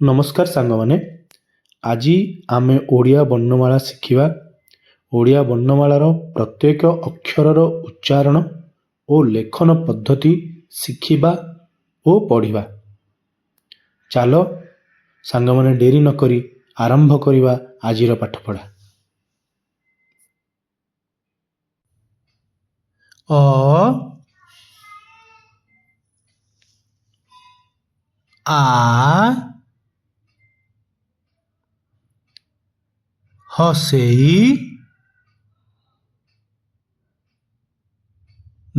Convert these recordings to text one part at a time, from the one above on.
नमस्कार सांगमाने आज आमे ओडिया वर्णमाला शिखिबा। ओडिया वर्णमालार प्रत्येक अक्षरर उच्चारण और लेखन पद्धति शिखिबा और पढ़िबा। चलो सांगमाने डेरी न करी आरंभ करिबा आजिर पाठपढ़ा। अ आ हसेई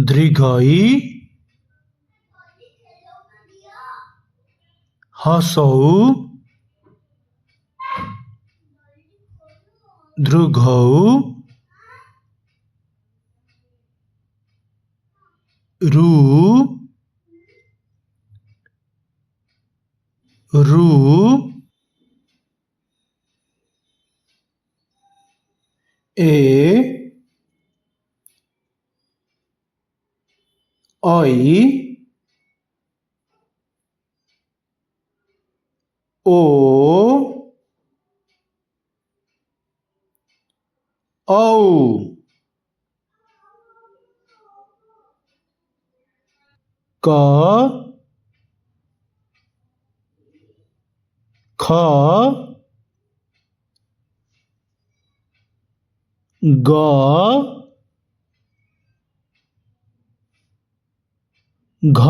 दीर्घई हसौ दृघौ रु रु ए ऐ ओ औ क ख ग घ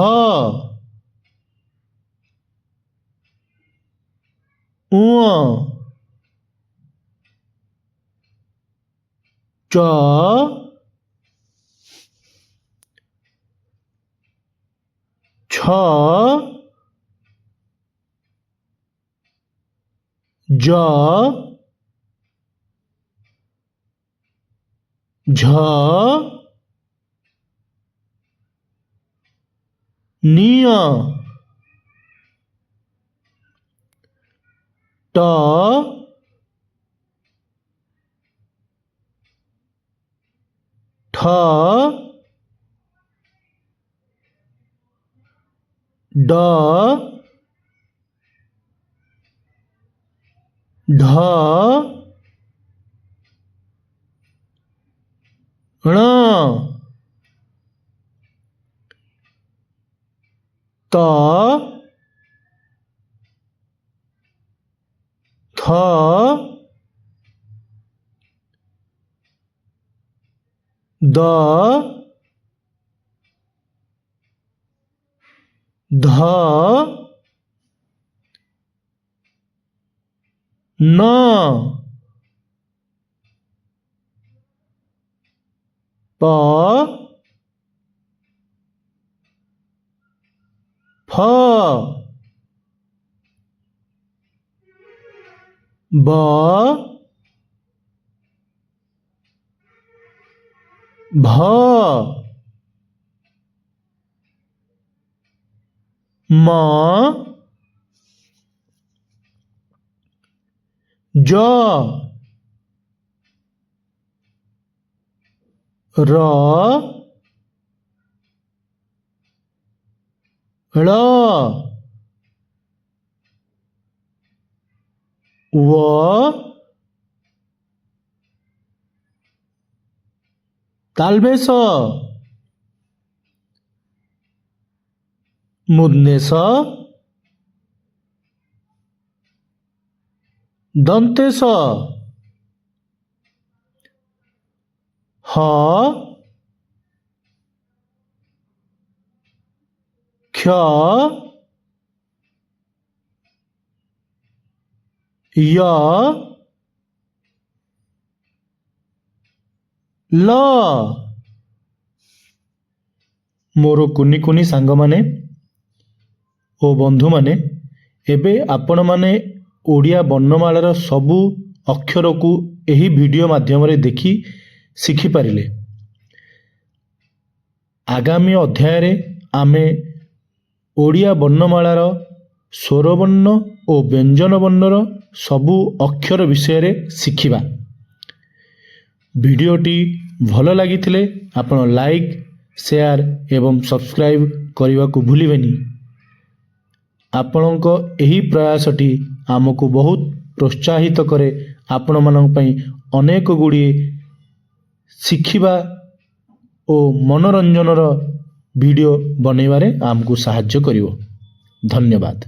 ङ च छ ज झ निय ट ठ ड ढ ण त थ द ध न प फ ब भ म ज र ळ व तालबेस मुदनेस दंतेस ह क्ष य ल मोर कुनी कुनी सांग माने ओ बंधु माने एबे आपण माने ओडिया वर्णमालार सबु अक्षर को एही वीडियो माध्यम रे देखि शिखि पारिले। आगामी अध्याय रे आमे ओडिया वर्णमालार स्वरवर्ण और व्यंजन वर्णर सबु अक्षर विषय रे शिखिबा। वीडियोटी भल लगी आपण लाइक शेयर एवं सब्सक्राइब करने को भूलिबेनी। ଆପଣଙ୍କ ଏହି ପ୍ରୟାସଟି ଆମକୁ ବହୁତ ପ୍ରୋତ୍ସାହିତ କରେ। ଆପଣମାନଙ୍କ ପାଇଁ ଅନେକ ଗୁଡ଼ିଏ ଶିଖିବା ଓ ମନୋରଞ୍ଜନର ଭିଡ଼ିଓ ବନେଇବାରେ ଆମକୁ ସାହାଯ୍ୟ କରିବ। ଧନ୍ୟବାଦ।